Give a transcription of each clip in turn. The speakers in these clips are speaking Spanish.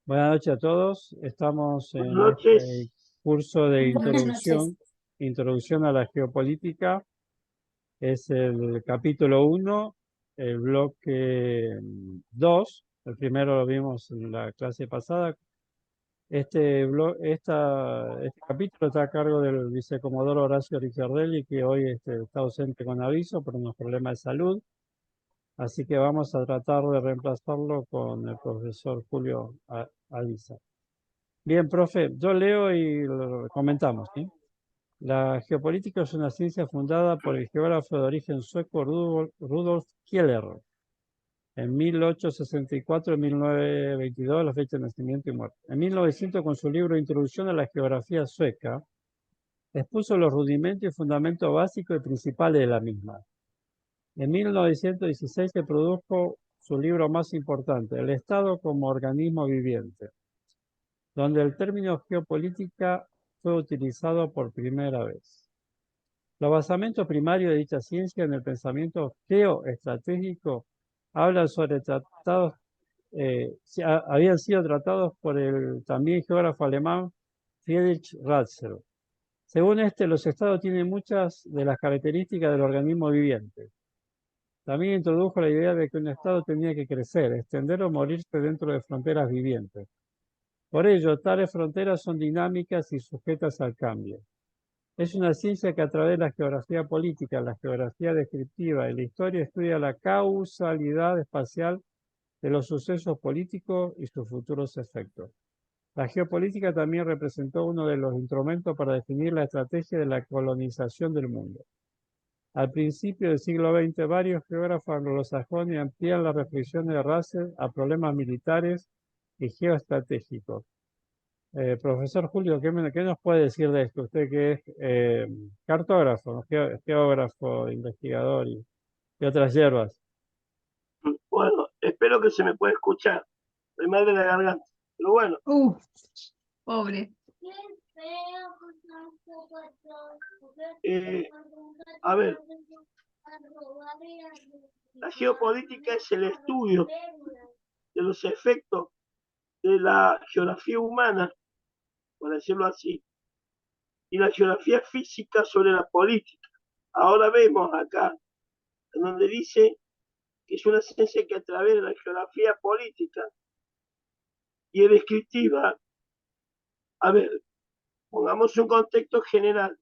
Buenas noches a todos. Estamos Buenas en este noches. curso de Buenas noches. introducción a la geopolítica. Es el capítulo 1, el bloque 2. El primero lo vimos en la clase pasada. Este capítulo está a cargo del vicecomodoro Horacio Ricciardelli, que hoy está ausente con aviso por unos problemas de salud. Así que vamos a tratar de reemplazarlo con el profesor Julio Aliza. Bien, profe, yo leo y lo comentamos, ¿sí? La geopolítica es una ciencia fundada por el geógrafo de origen sueco Rudolf Kieler en 1864-1922, la fecha de nacimiento y muerte. En 1900, con su libro Introducción a la geografía sueca, expuso los rudimentos y fundamentos básicos y principales de la misma. En 1916 se produjo su libro más importante, El Estado como organismo viviente, donde el término geopolítica fue utilizado por primera vez. Los basamentos primarios de dicha ciencia en el pensamiento geoestratégico hablan sobre tratados, habían sido tratados por el también geógrafo alemán Friedrich Ratzel. Según los estados tienen muchas de las características del organismo viviente. También introdujo la idea de que un estado tenía que crecer, extender o morirse dentro de fronteras vivientes. Por ello, tales fronteras son dinámicas y sujetas al cambio. Es una ciencia que a través de la geografía política, la geografía descriptiva y la historia estudia la causalidad espacial de los sucesos políticos y sus futuros efectos. La geopolítica también representó uno de los instrumentos para definir la estrategia de la colonización del mundo. Al principio del siglo XX, varios geógrafos anglosajones amplían las reflexiones de Russell a problemas militares y geoestratégicos. Profesor Julio, ¿qué nos puede decir de esto? Usted que es cartógrafo, geógrafo, investigador y otras hierbas. Bueno, espero que se me pueda escuchar. Estoy mal de la garganta. Pero bueno, Pobre. a ver, la geopolítica es el estudio de los efectos de la geografía humana, por decirlo así, y la geografía física sobre la política. Ahora vemos acá, en donde dice que es una ciencia que a través de la geografía política y descriptiva, a ver, pongamos un contexto general.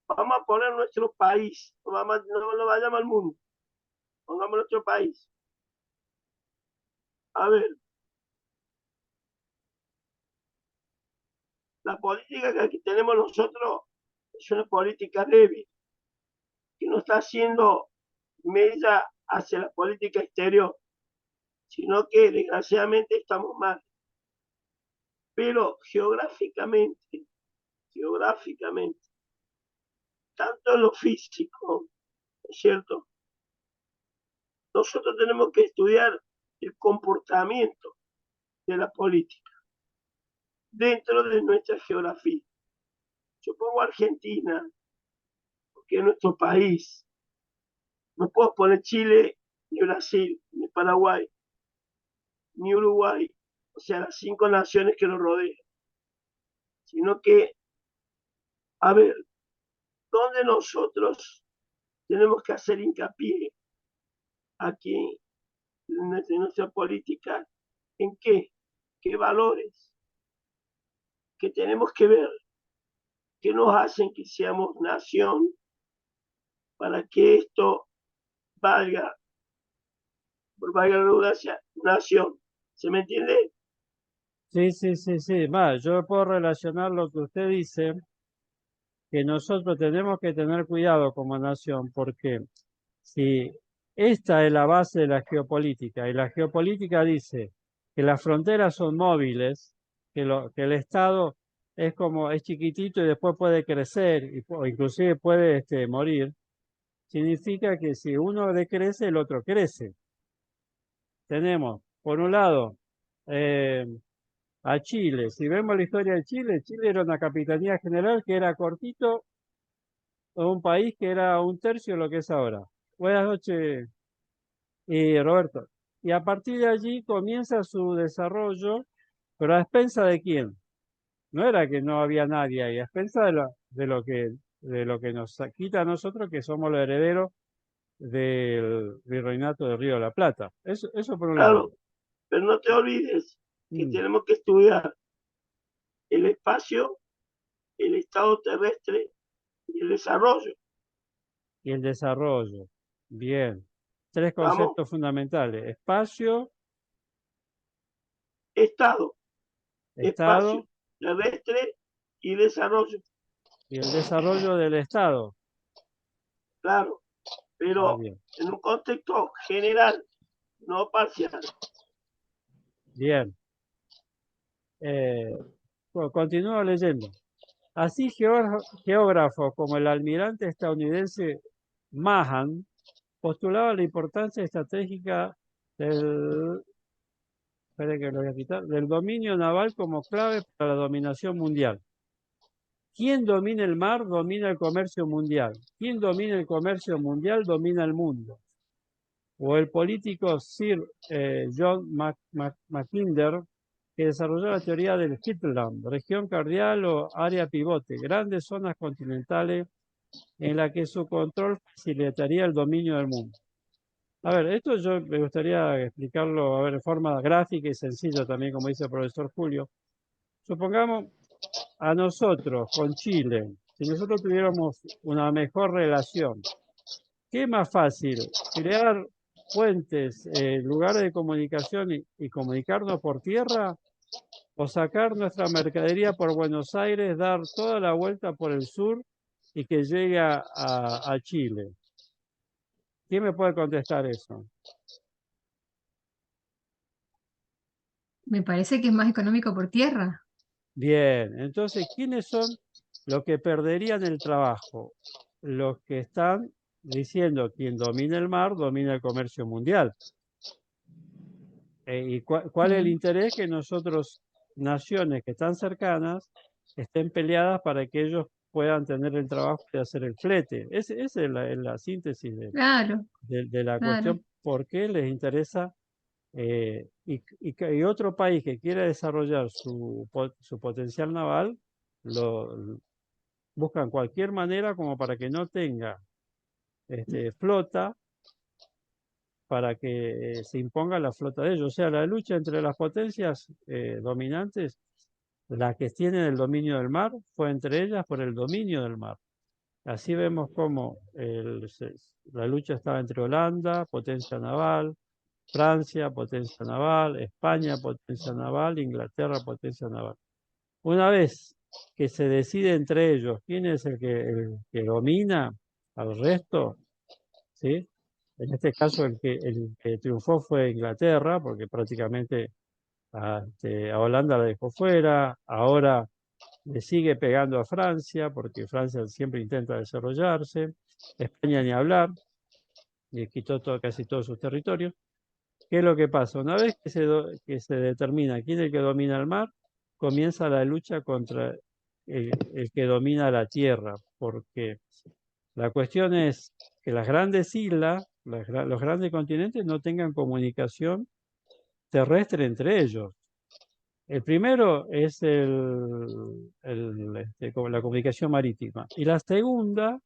Vamos a poner nuestro país, no vayamos al mundo, pongamos nuestro país. A ver, la política que aquí tenemos nosotros es una política débil, que no está haciendo mella hacia la política exterior, sino que desgraciadamente estamos mal. Pero geográficamente, tanto en lo físico, ¿es cierto? Nosotros tenemos que estudiar el comportamiento de la política dentro de nuestra geografía. Yo pongo Argentina, porque es nuestro país. No puedo poner Chile, ni Brasil, ni Paraguay, ni Uruguay, o sea, las 5 naciones que nos rodean. Sino que, a ver, ¿dónde nosotros tenemos que hacer hincapié aquí en nuestra política? ¿En qué? ¿Qué valores? ¿Qué tenemos que ver? ¿Qué nos hacen que seamos nación para que esto valga, por valga la redundancia, nación? ¿Se me entiende? Sí. Yo puedo relacionar lo que usted dice, que nosotros tenemos que tener cuidado como nación, porque si esta es la base de la geopolítica, y la geopolítica dice que las fronteras son móviles, que el Estado es chiquitito y después puede crecer, o inclusive puede morir, significa que si uno decrece, el otro crece. Tenemos, por un lado, eh, a Chile. Si vemos la historia de Chile, Chile era una capitanía general que era cortito, o un país que era un tercio de lo que es ahora. Buenas noches, y Roberto. y a partir de allí comienza su desarrollo, pero a expensa de quién. No era que no había nadie ahí, a expensa de lo que nos quita a nosotros, que somos los herederos del virreinato del Río de la Plata. Eso por un lado. Claro, pero no te olvides que Mm, tenemos que estudiar el espacio, el estado terrestre y el desarrollo. Y el desarrollo. Bien. Tres Vamos, conceptos fundamentales. Espacio, estado, espacio Estado terrestre y desarrollo. y el desarrollo del Estado. Claro, Ah, pero bien. en un contexto general, no parcial. Bien. Continúo leyendo. Así, geógrafos como el almirante estadounidense Mahan postulaba la importancia estratégica del, espere que lo voy a quitar, del dominio naval como clave para la dominación mundial. Quien domina el mar, domina el comercio mundial. Quien domina el comercio mundial, domina el mundo. O el político Sir John Mackinder, que desarrolló la teoría del Hinterland, región cardial o área pivote, grandes zonas continentales en la que su control facilitaría el dominio del mundo. A ver, esto yo me gustaría explicarlo a ver, de forma gráfica y sencilla también, como dice el profesor Julio. Supongamos a nosotros con Chile, si nosotros tuviéramos una mejor relación, ¿qué es más fácil? ¿Crear puentes, lugares de comunicación y comunicarnos por tierra? ¿O sacar nuestra mercadería por Buenos Aires, dar toda la vuelta por el sur y que llegue a Chile? ¿Quién me puede contestar eso? Me parece que es más económico por tierra. Bien, entonces, ¿quiénes son los que perderían el trabajo? Los que están diciendo quien domina el mar domina el comercio mundial. ¿Y cuál es el Mm. interés? Que nosotros, naciones que están cercanas, estén peleadas para que ellos puedan tener el trabajo de hacer el flete. Esa es la síntesis Claro, de la claro. cuestión. ¿Por qué les interesa? Y otro país que quiera desarrollar su potencial naval, lo buscan cualquier manera como para que no tenga flota, para que se imponga la flota de ellos. O sea, la lucha entre las potencias dominantes, las que tienen el dominio del mar, fue entre ellas por el dominio del mar. Así vemos cómo la lucha estaba entre Holanda, potencia naval, Francia, potencia naval, España, potencia naval, Inglaterra, potencia naval. Una vez que se decide entre ellos quién es el que domina al resto, ¿sí? En este caso el que triunfó fue Inglaterra, porque prácticamente a Holanda la dejó fuera, ahora le sigue pegando a Francia, porque Francia siempre intenta desarrollarse, España ni hablar, y quitó casi todos sus territorios. ¿Qué es lo que pasa? Una vez que se determina quién es el que domina el mar, comienza la lucha contra el que domina la tierra, porque la cuestión es que las grandes islas, los grandes continentes no tengan comunicación terrestre entre ellos. El primero es como la comunicación marítima y la segunda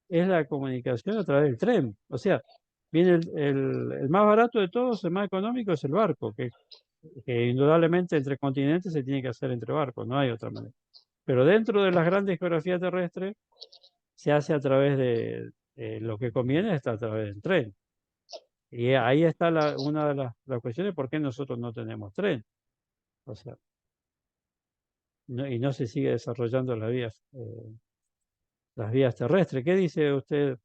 es la comunicación a través del tren. O sea, viene el más barato de todos, el más económico es el barco, que indudablemente entre continentes se tiene que hacer entre barcos, no hay otra manera. Pero dentro de las grandes geografías terrestres se hace a través de lo que conviene, está a través del tren. Y ahí está una de las cuestiones por qué nosotros no tenemos tren. O sea, y no se sigue desarrollando las vías terrestres. ¿Qué dice usted,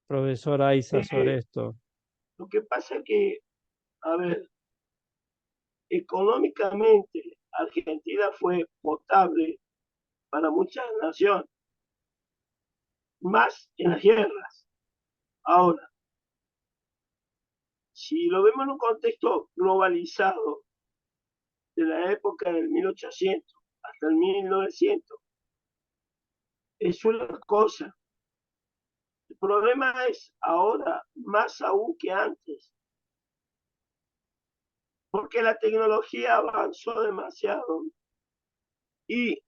profesor Aiza, sobre Eh, esto? lo que pasa es que, a ver, económicamente Argentina fue potable para muchas naciones, más en las guerras. Ahora, si lo vemos en un contexto globalizado de la época del 1800 hasta el 1900, es una cosa. El problema es ahora, más aún que antes, porque la tecnología avanzó demasiado y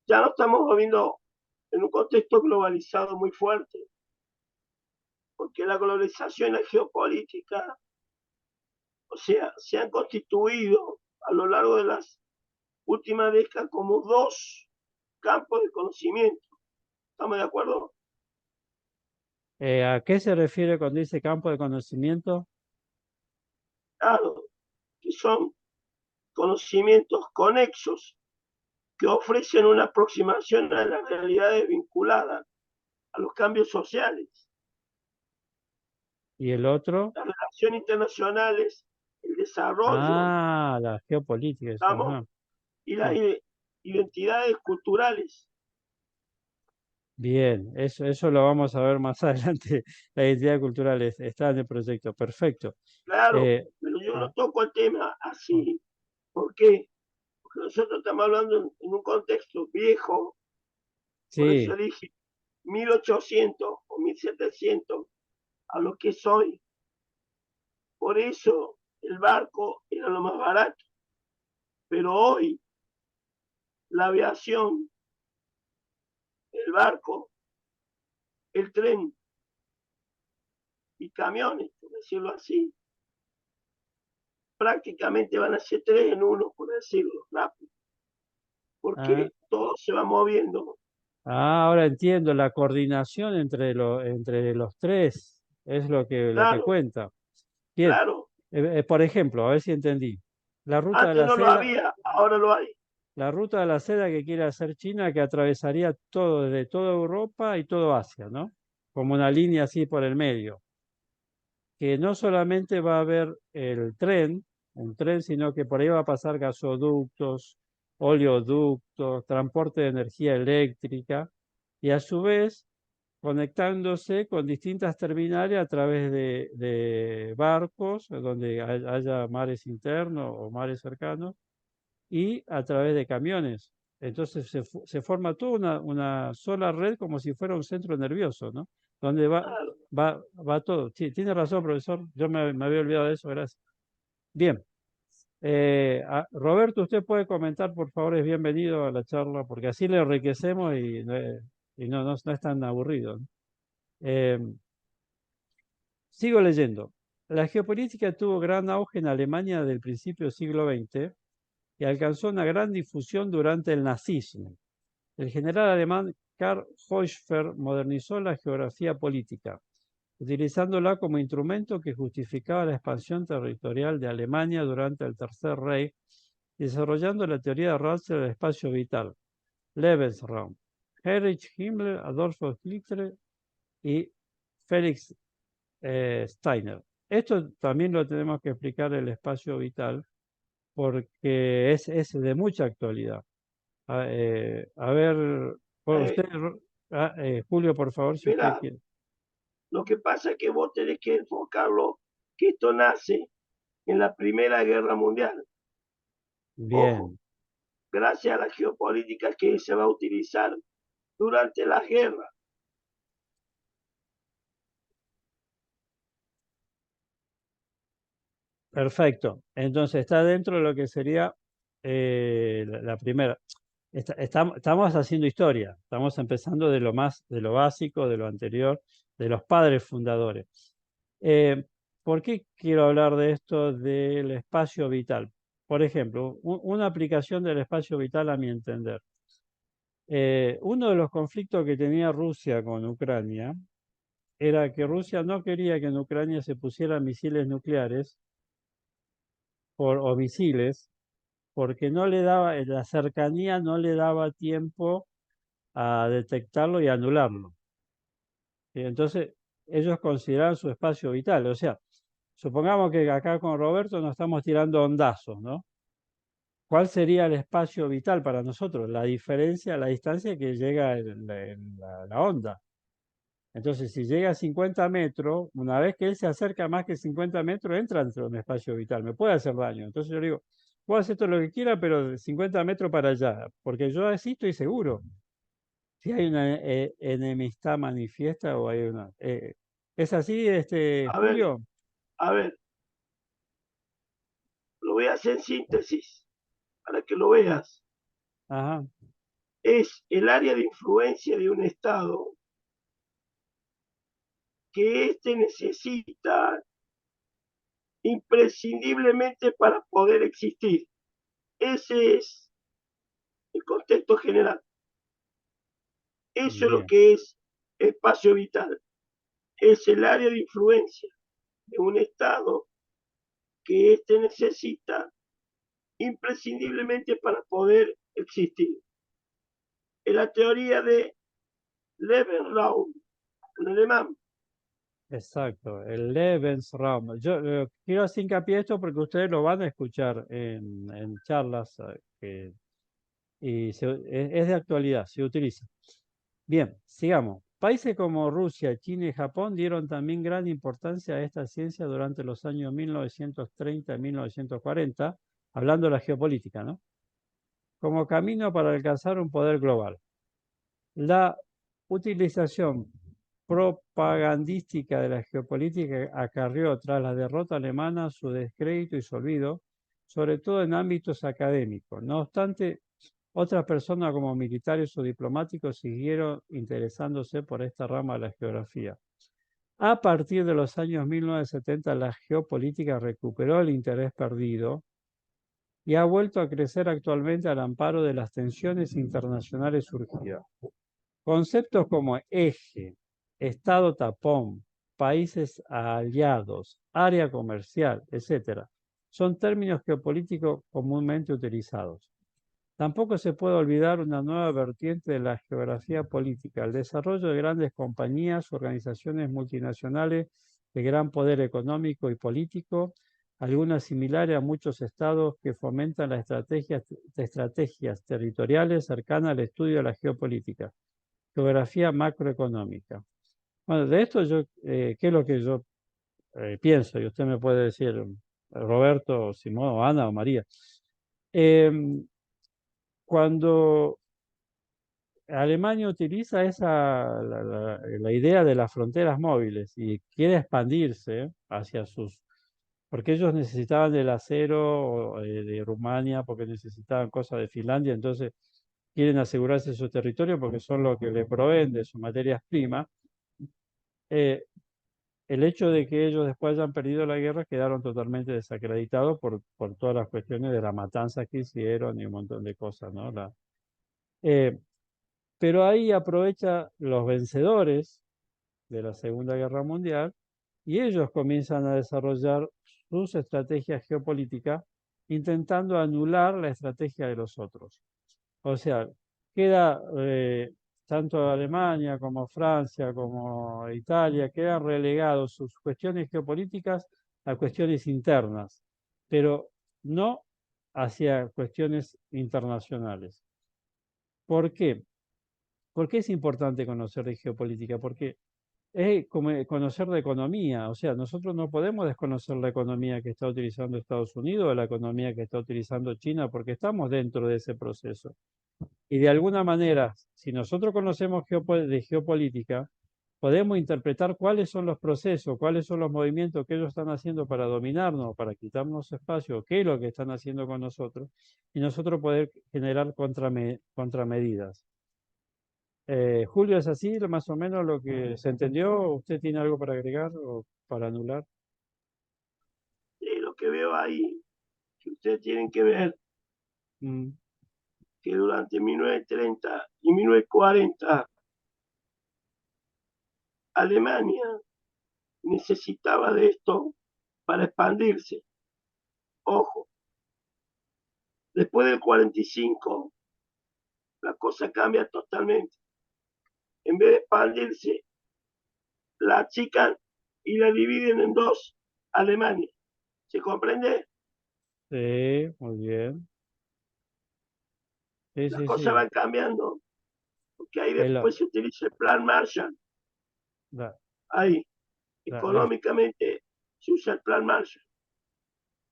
ya no estamos viviendo en un contexto globalizado muy fuerte, porque la globalización y la geopolítica, o sea, se han constituido a lo largo de las últimas décadas como dos campos de conocimiento. ¿Estamos de acuerdo? ¿A qué se refiere cuando dice campo de conocimiento? Claro, que son conocimientos conexos que ofrecen una aproximación a las realidades vinculadas a los cambios sociales, ¿Y el otro? las relaciones internacionales, el desarrollo, Ah, la geopolítica. ¿estamos? Ajá. Y las Sí. identidades culturales. Bien, eso lo vamos a ver más adelante. La identidad cultural está en el proyecto. Perfecto. Claro, Eh, pero yo no ah, toco el tema ah, así. ¿Por qué? Porque nosotros estamos hablando en un contexto viejo, por eso sí, dije 1800 o 1700 a lo que soy. Por eso el barco era lo más barato. Pero hoy la aviación, el barco, el tren y camiones, por decirlo así, prácticamente van a ser tres en uno, por decirlo rápido, ah, porque todo se va moviendo. ahora entiendo la coordinación entre los tres es lo que Claro, cuenta. Bien, claro. por ejemplo, a ver si entendí. La ruta de Antes la no lo seda, había, ahora lo hay. la ruta de la seda que quiere hacer China, que atravesaría todo, desde toda Europa y todo Asia, ¿no? Como una línea así por el medio. Que no solamente va a haber un tren, sino que por ahí va a pasar gasoductos, oleoductos, transporte de energía eléctrica y a su vez conectándose con distintas terminales a través de barcos, donde haya mares internos o mares cercanos, y a través de camiones. Entonces se forma toda una sola red como si fuera un centro nervioso, ¿no? Donde Claro. va todo. Sí, tiene razón, profesor. Yo me había olvidado de eso, gracias. Bien. Roberto, usted puede comentar, por favor, es bienvenido a la charla, porque así le enriquecemos y no es tan aburrido, ¿no? Eh, Sigo leyendo. La geopolítica tuvo gran auge en Alemania del principio del siglo XX y alcanzó una gran difusión durante el nazismo. El general alemán Karl Hochfer modernizó la geografía política, utilizándola como instrumento que justificaba la expansión territorial de Alemania durante el Tercer Reich, desarrollando la teoría de Russell del espacio vital, Lebensraum. Heinrich Himmler, Adolfo Hitler y Felix Steiner. Esto también lo tenemos que explicar el espacio vital porque es de mucha actualidad. A ver, por Eh, usted, Julio, por favor, si usted Mira, quiere. lo que pasa es que vos tenés que enfocarlo, que esto nace en la Primera Guerra Mundial. Ojo, Bien, gracias a la geopolítica que se va a utilizar durante la guerra. perfecto. Entonces está dentro de lo que sería la primera. Estamos haciendo historia, estamos empezando de lo básico, de lo anterior, de los padres fundadores. Eh, ¿Por qué quiero hablar de esto del espacio vital? Por ejemplo, una aplicación del espacio vital a mi entender. Uno de los conflictos que tenía Rusia con Ucrania era que Rusia no quería que en Ucrania se pusieran misiles nucleares o misiles porque no le daba, la cercanía no le daba tiempo a detectarlo y anularlo. Y entonces, ellos consideraban su espacio vital. O sea, supongamos que acá con Roberto nos estamos tirando ondazos, ¿no? ¿Cuál sería el espacio vital para nosotros? La diferencia, la distancia que llega la onda. Entonces, si llega a 50 metros, una vez que él se acerca más que 50 metros, entra dentro de un espacio vital, me puede hacer daño. Entonces yo le digo, puedo hacer todo lo que quiera, pero de 50 metros para allá, porque yo así estoy seguro. Si hay una enemistad manifiesta o hay una... ¿es así, A ver, Julio? a ver, veas en síntesis, para que lo veas, Ajá, es el área de influencia de un Estado que éste necesita imprescindiblemente para poder existir. Ese es el contexto general. Eso es lo bien, que es espacio vital. Es el área de influencia de un Estado que éste necesita imprescindiblemente para poder existir. Es la teoría de Lebensraum, en alemán. exacto, el Lebensraum. Yo quiero hacer hincapié esto porque ustedes lo van a escuchar en charlas y es de actualidad, se utiliza. Bien, sigamos. Países como Rusia, China y Japón dieron también gran importancia a esta ciencia durante los años 1930 y 1940, hablando de la geopolítica, ¿no? Como camino para alcanzar un poder global. La utilización propagandística de la geopolítica acarrió tras la derrota alemana su descrédito y su olvido, sobre todo en ámbitos académicos. No obstante, otras personas como militares o diplomáticos siguieron interesándose por esta rama de la geografía. A partir de los años 1970, la geopolítica recuperó el interés perdido y ha vuelto a crecer actualmente al amparo de las tensiones internacionales surgidas. Conceptos como eje, estado tapón, países aliados, área comercial, etc., son términos geopolíticos comúnmente utilizados. Tampoco se puede olvidar una nueva vertiente de la geografía política, el desarrollo de grandes compañías, organizaciones multinacionales de gran poder económico y político, algunas similares a muchos estados que fomentan las estrategias territoriales cercanas al estudio de la geopolítica, geografía macroeconómica. Bueno, de esto yo, ¿qué es lo que yo pienso? Y usted me puede decir, Roberto, Simón, Ana o María. Cuando Alemania utiliza la idea de las fronteras móviles y quiere expandirse hacia porque ellos necesitaban del acero de Rumania, porque necesitaban cosas de Finlandia, entonces quieren asegurarse su territorio porque son los que le proveen de sus materias primas. Eh, el hecho de que ellos después hayan perdido la guerra quedaron totalmente desacreditados por todas las cuestiones de la matanza que hicieron y un montón de cosas, ¿no? Eh, Pero ahí aprovecha los vencedores de la Segunda Guerra Mundial y ellos comienzan a desarrollar sus estrategias geopolíticas intentando anular la estrategia de los otros. O sea, queda tanto Alemania como Francia como Italia, quedan relegados sus cuestiones geopolíticas a cuestiones internas, pero no hacia cuestiones internacionales. ¿Por qué? ¿Por qué es importante conocer de geopolítica? Porque es como conocer de economía, o sea, nosotros no podemos desconocer la economía que está utilizando Estados Unidos o la economía que está utilizando China, porque estamos dentro de ese proceso. Y de alguna manera, si nosotros conocemos de geopolítica, podemos interpretar cuáles son los procesos, cuáles son los movimientos que ellos están haciendo para dominarnos, para quitarnos espacio, qué es lo que están haciendo con nosotros, y nosotros poder generar contramedidas. Julio, ¿es así más o menos lo que se entendió? ¿Usted tiene algo para agregar o para anular? Lo que veo ahí, que ustedes tienen que ver, Mm, que durante 1930 y 1940 Alemania necesitaba de esto para expandirse. Ojo, después del 45 la cosa cambia totalmente. En vez de expandirse, la achican y la dividen en dos, Alemania. ¿Se comprende? sí, muy bien. Sí, Las sí, cosas sí. van cambiando, porque ahí Es después se utiliza el plan Marshall. la- Ahí, la- la- económicamente, se usa el plan Marshall.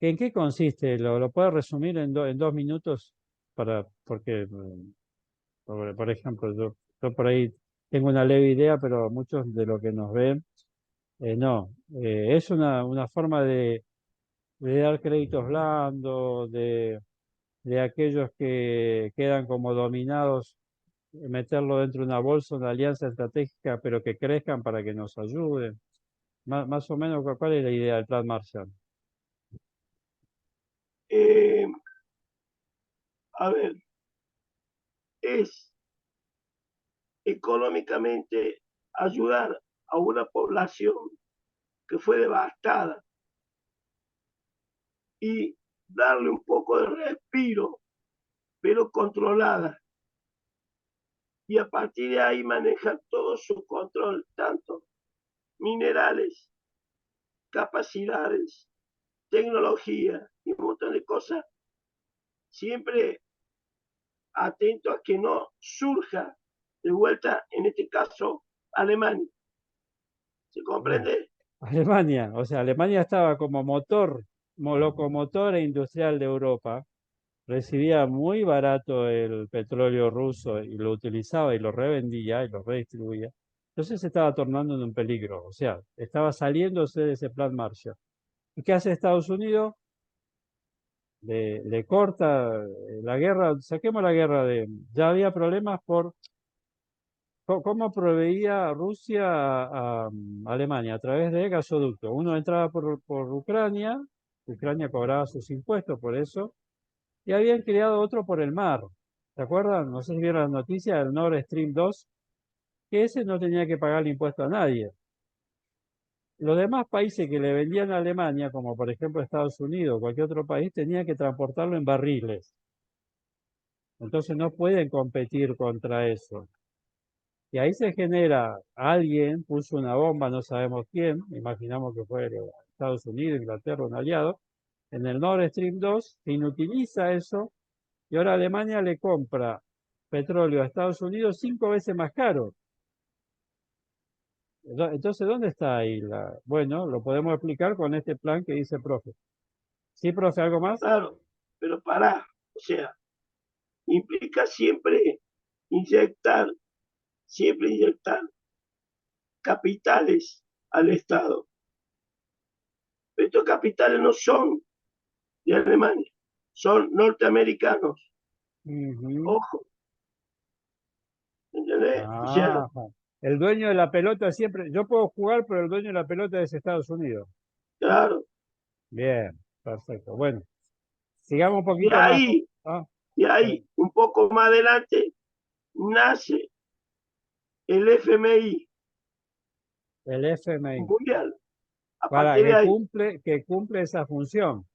¿En qué consiste? ¿Lo puede resumir en 2 minutos? Porque, por ejemplo, yo por ahí tengo una leve idea, pero muchos de los que nos ven, no. Es una forma de dar créditos blandos, de aquellos que quedan como dominados, meterlo dentro de una bolsa, una alianza estratégica, pero que crezcan para que nos ayuden. Más o menos, ¿cuál es la idea del Plan Marshall? Eh, a ver, es económicamente ayudar a una población que fue devastada y darle un poco de respiro, pero controlada. Y a partir de ahí manejar todo su control, tanto minerales, capacidades, tecnología y un montón de cosas, siempre atento a que no surja de vuelta, en este caso, Alemania. ¿Se Ah, comprende? Alemania, o sea, Alemania estaba como motor, como locomotora industrial de Europa, recibía muy barato el petróleo ruso y lo utilizaba y lo revendía y lo redistribuía. Entonces se estaba tornando en un peligro, o sea, estaba saliéndose de ese plan Marshall. ¿Y qué hace Estados Unidos? Le corta la guerra, saquemos la guerra de... Ya había problemas por cómo proveía Rusia a Alemania a través de gasoductos. Uno entraba por Ucrania, Ucrania cobraba sus impuestos por eso, y habían creado otro por el mar. ¿Se acuerdan? No sé si vieron las noticias del Nord Stream 2, que ese no tenía que pagar el impuesto a nadie. Los demás países que le vendían a Alemania, como por ejemplo Estados Unidos o cualquier otro país, tenían que transportarlo en barriles. Entonces no pueden competir contra eso. Y ahí se genera, alguien puso una bomba, no sabemos quién, imaginamos que fue Estados Unidos, Inglaterra, un aliado, en el Nord Stream 2, se inutiliza eso y ahora Alemania le compra petróleo a Estados Unidos 5 veces más caro. Entonces, ¿dónde está ahí la...? Bueno, lo podemos explicar con este plan que dice profe. ¿Sí, profe, algo más? Claro, pero pará, o sea, implica inyectar, siempre inyectar capitales al Estado. Pero estos capitales no son de Alemania, son norteamericanos. Ujú. Ojo, ¿entendés? O sea, Ah, el dueño de la pelota siempre... Yo puedo jugar, pero el dueño de la pelota es Estados Unidos. claro, Bien, perfecto. Bueno, sigamos un de poquito más. ahí, Ah, de eh, ahí, un poco más adelante, nace el FMI el FMI, mundial. A para partir de ahí, que cumple esa función,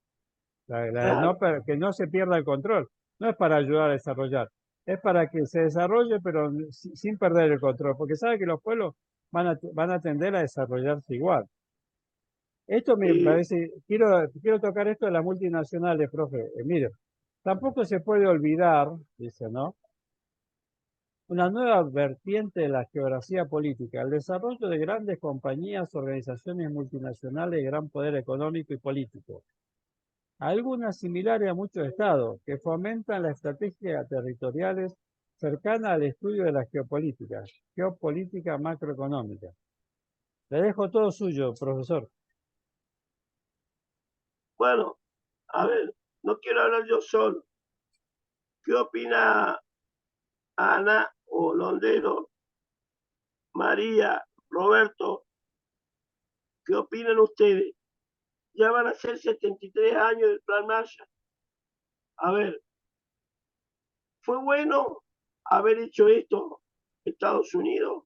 la de claro, que no se pierda el control. No es para ayudar a desarrollar, es para que se desarrolle, pero sin perder el control, porque sabe que los pueblos van a tender a desarrollarse igual. Esto me eh, parece, quiero tocar esto de las multinacionales, profe. Mire, tampoco se puede olvidar, dice, ¿no? Una nueva vertiente de la geografía política, el desarrollo de grandes compañías, organizaciones multinacionales de gran poder económico y político, algunas similares a muchos estados, que fomentan las estrategias territoriales cercanas al estudio de la geopolítica macroeconómica. Le dejo todo suyo, profesor. bueno, a ver, no quiero hablar yo solo. ¿Qué opina Ana o Londero, María, Roberto? ¿Qué opinan ustedes? Ya van a ser 73 años del Plan Marshall. A ver, ¿fue bueno haber hecho esto Estados Unidos?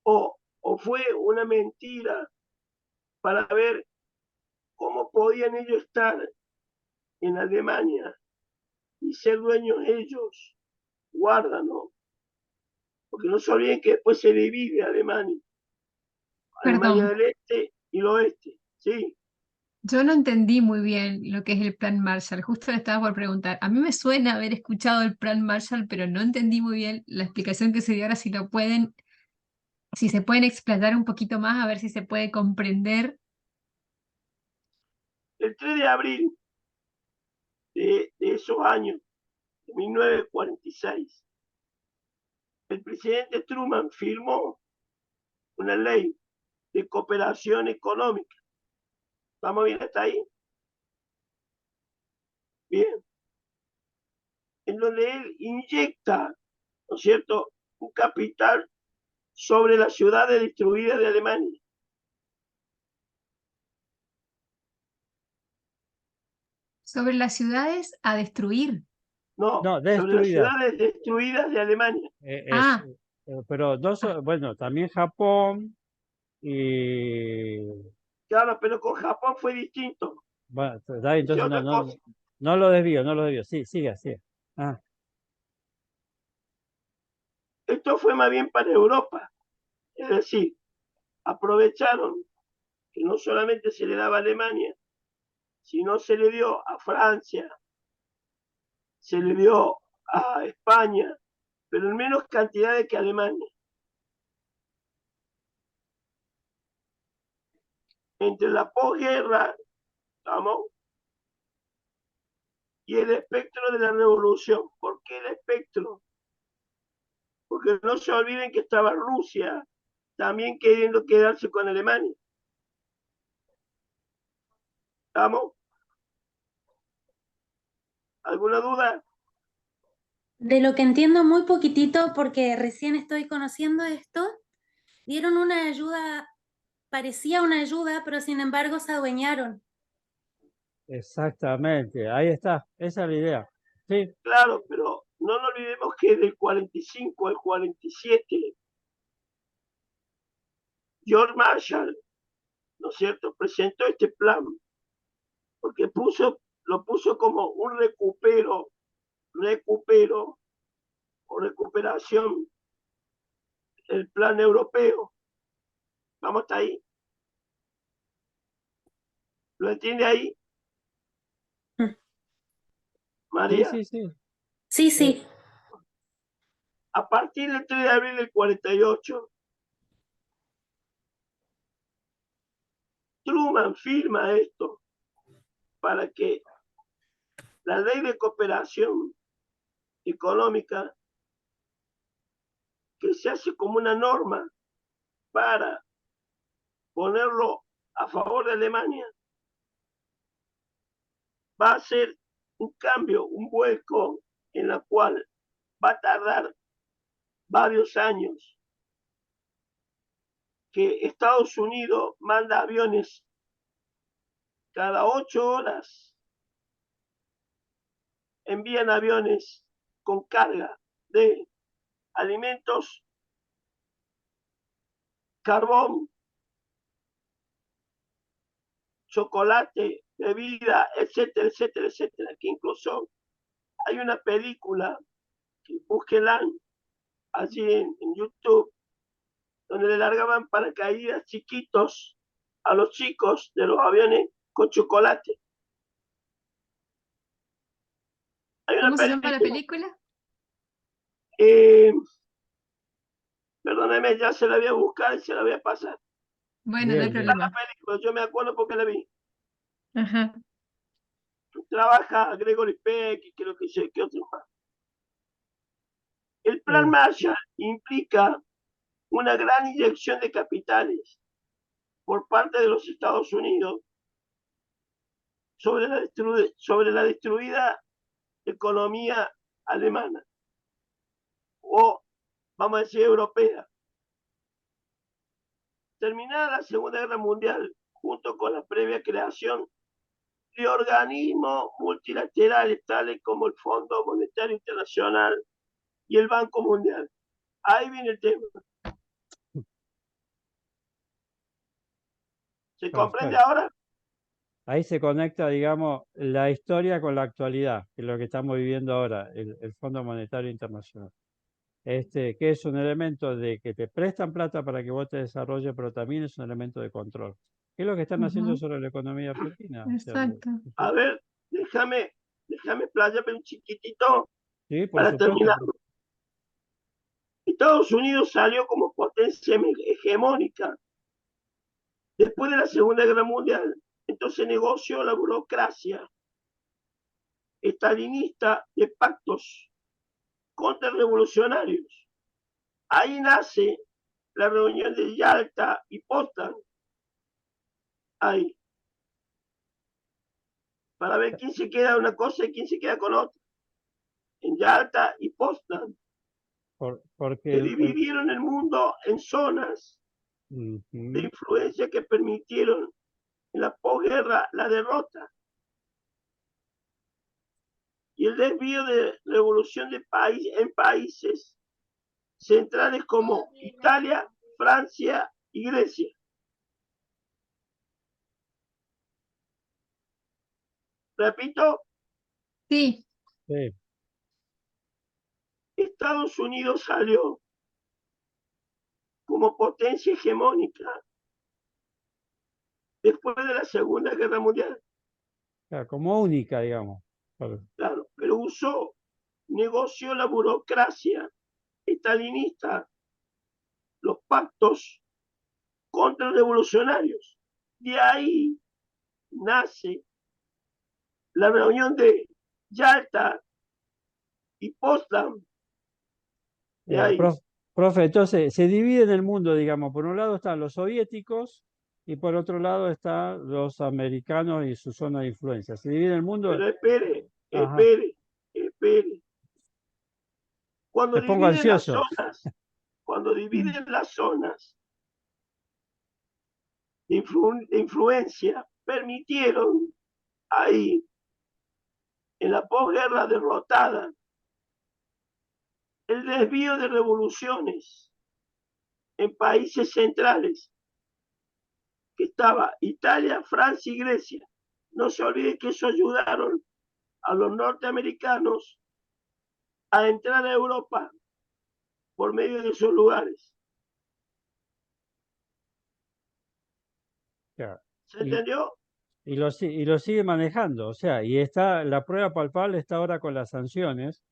¿O fue una mentira para ver cómo podían ellos estar en Alemania y ser dueños ellos? Guárdanos, porque no se olviden que después se divide Alemania, Alemania Perdón, del Este y el Oeste, ¿sí? yo no entendí muy bien lo que es el Plan Marshall. Justo le estaba por preguntar. A mí me suena haber escuchado el Plan Marshall, pero no entendí muy bien la explicación que se dio ahora. Si lo pueden, si se pueden explayar un poquito más, a ver si se puede comprender. El 3 de abril de esos años, de 1946, el presidente Truman firmó una ley de cooperación económica. ¿Estamos bien hasta ahí? bien, en donde él inyecta, ¿no es cierto?, un capital sobre las ciudades destruidas de Alemania. Sobre las ciudades a destruir. No, No, sobre las destruida. ciudades destruidas de Alemania. Ah, Pero bueno, también Japón y Claro, pero con Japón fue distinto. bueno, está bien, Es entonces otra cosa. no lo desvío, no lo desvío. Sí, sigue, sigue. Ah, Esto fue más bien para Europa. Es decir, aprovecharon que no solamente se le daba a Alemania, sino se le dio a Francia, se le dio a España, pero en menos cantidades que Alemania. Entre la posguerra, ¿vamos?, y el espectro de la revolución. ¿Por qué el espectro? Porque no se olviden que estaba Rusia también queriendo quedarse con Alemania. ¿Vamos? ¿Alguna duda? De lo que entiendo muy poquitito, porque recién estoy conociendo esto, dieron una ayuda, parecía una ayuda, pero sin embargo se adueñaron. exactamente, ahí está, esa es la idea. Sí, Claro, pero no nos olvidemos que del 45 al 47, George Marshall, ¿no es cierto?, presentó este plan, porque lo puso como un recupero o recuperación, el plan europeo. ¿Vamos hasta ahí? ¿Lo entiende ahí, Mm. sí, María? sí, sí. Sí, Eh, sí. A partir del 3 de abril del 48, Truman firma esto para que la ley de cooperación económica, que se hace como una norma para ponerlo a favor de Alemania, va a ser un cambio, un vuelco en la cual va a tardar varios años, que Estados Unidos manda aviones cada 8 horas, envían aviones con carga de alimentos, carbón, chocolate, bebida, etcétera, etcétera, etcétera, que incluso hay una película, que búsquenla allí en YouTube, donde le largaban paracaídas chiquitos a los chicos de los aviones con chocolate. Hay una ¿cómo se llama la película, película? eh, perdóneme, ya se la voy a buscar y se la voy a pasar. Bueno, no hay bien, bien. La problema. película, yo me acuerdo porque la vi. Ajá. Trabaja Gregory Peck y creo que sé que otro más. El plan Eh, Marshall implica una gran inyección de capitales por parte de los Estados Unidos sobre la destruida economía alemana, o vamos a decir europea. Terminada la Segunda Guerra Mundial, junto con la previa creación de organismos multilaterales tales como el Fondo Monetario Internacional y el Banco Mundial. Ahí viene el tema. ¿Se comprende perfecto. ahora? Ahí se conecta, digamos, la historia con la actualidad, que es lo que estamos viviendo ahora, el Fondo Monetario Internacional. Que es un elemento de que te prestan plata para que vos te desarrolles, pero también es un elemento de control. ¿Qué es lo que están haciendo Ujú, sobre la economía argentina? O sea, exacto. A ver, déjame playarme un chiquitito sí, por para supuesto. terminar. Estados Unidos salió como potencia hegemónica después de la Segunda Guerra Mundial. Entonces negoció la burocracia estalinista de pactos contrarrevolucionarios. Ahí nace la reunión de Yalta y Potsdam. Ahí. para ver quién se queda una cosa y quién se queda con otra. En Yalta y Potsdam porque se dividieron el mundo en zonas de influencia que permitieron en la posguerra la derrota y el desvío de revolución de en países centrales como Italia, Francia y Grecia. Repito, Sí, sí, Estados Unidos salió como potencia hegemónica después de la Segunda Guerra Mundial. claro, como única, digamos. Claro, pero negoció la burocracia estalinista, los pactos contrarrevolucionarios. De ahí nace la reunión de Yalta y Potsdam. De ahí. Profe, entonces se divide en el mundo, digamos, por un lado están los soviéticos y por otro lado están los americanos y su zona de influencia. Se divide el mundo. Pero espere. Cuando Me pongo dividen las ansioso. zonas, de influencia, permitieron ahí, en la posguerra derrotada, el desvío de revoluciones en países centrales, que estaba Italia, Francia y Grecia. No se olvide que eso ayudaron a los norteamericanos a entrar a Europa por medio de esos lugares. Claro. ¿Se entendió? Y lo sigue manejando, o sea, y está la prueba palpable está ahora con las sanciones.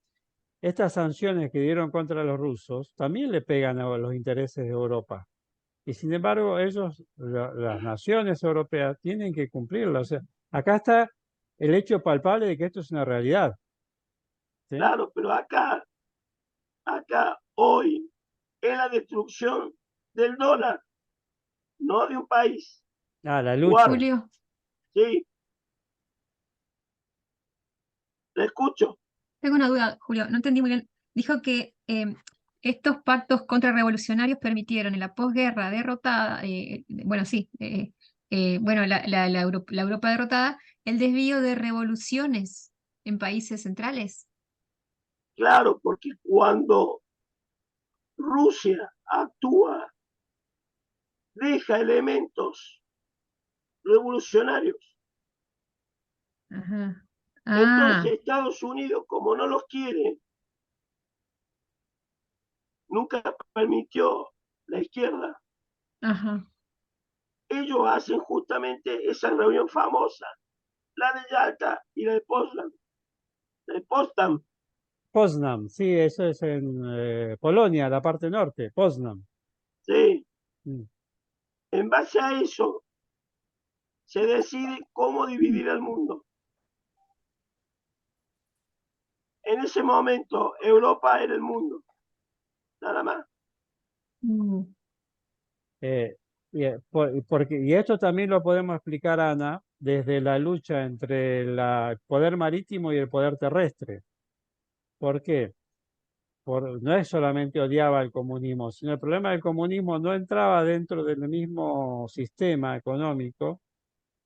Estas sanciones que dieron contra los rusos también le pegan a los intereses de Europa. Y sin embargo, las naciones europeas, tienen que cumplirlas. O sea, acá está el hecho palpable de que esto es una realidad. ¿Sí? Claro, pero acá hoy es la destrucción del dólar, no de un país. La lucha. Julio. Sí. Le escucho. Tengo una duda, Julio, no entendí muy bien. Dijo que estos pactos contrarrevolucionarios permitieron en la posguerra derrotada, bueno, sí, bueno, la Europa derrotada, el desvío de revoluciones en países centrales. Claro, porque cuando Rusia actúa, deja elementos revolucionarios. Ajá. Entonces Estados Unidos, como no los quiere, nunca permitió la izquierda. Ajá. Ellos hacen justamente esa reunión famosa, la de Yalta y la de Potsdam. La de Potsdam. Poznań, sí, eso es en Polonia, la parte norte, Poznań. Sí. En base a eso, se decide cómo dividir el mundo. En ese momento, Europa era el mundo, nada más. Y esto también lo podemos explicar, Ana, desde la lucha entre el poder marítimo y el poder terrestre. ¿Por qué? No es solamente odiaba el comunismo, sino el problema del comunismo no entraba dentro del mismo sistema económico.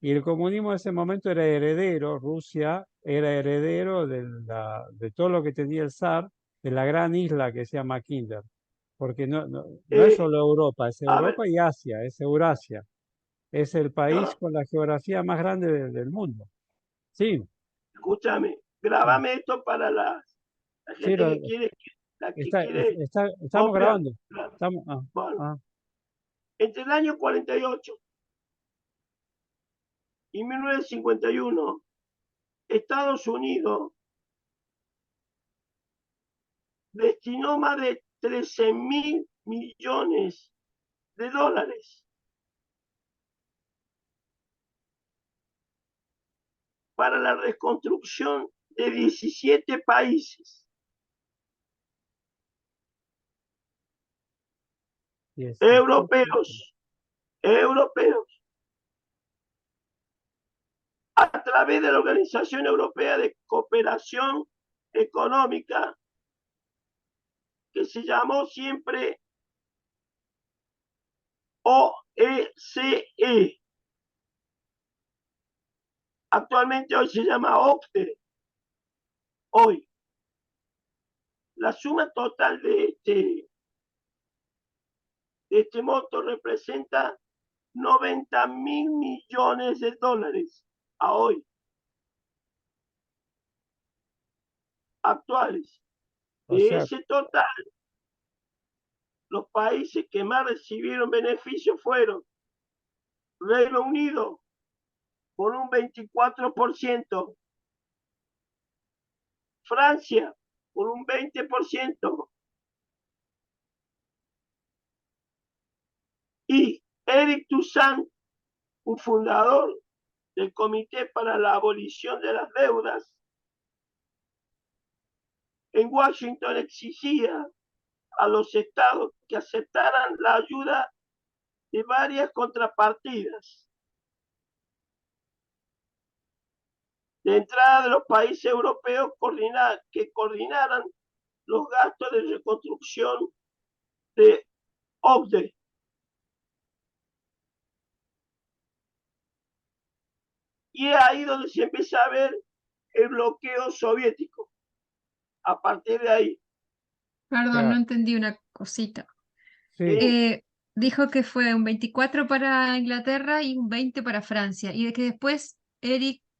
Y el comunismo en ese momento era heredero, Rusia era heredero de todo lo que tenía el zar, de la gran isla que se llama Kinder. Porque no es solo Europa, es Europa y Asia, es Eurasia. Es el país con la geografía más grande del mundo. Sí. Escúchame, grabame esto para la gente que quiere. Estamos grabando. Bueno. Entre el año 48 y 1951, Estados Unidos destinó más de 13.000 millones de dólares para la reconstrucción de 17 países europeos. a través de la Organización Europea de Cooperación Económica, que se llamó siempre OECE. Actualmente hoy se llama OCDE. Hoy, la suma total de este monto representa 90.000 millones de dólares a hoy, actuales. O De sea, ese total, los países que más recibieron beneficios fueron Reino Unido por un 24%, Francia por un 20%, y Eric Toussaint, un fundador del Comité para la Abolición de las Deudas, en Washington exigía a los estados que aceptaran la ayuda de varias contrapartidas. De entrada de los países europeos que coordinaran los gastos de reconstrucción de OCDE. Y es ahí donde se empieza a ver el bloqueo soviético. A partir de ahí. Perdón, no claro, entendí una cosita. sí, Dijo que fue un 24 para Inglaterra y un 20 para Francia, y de que después Eric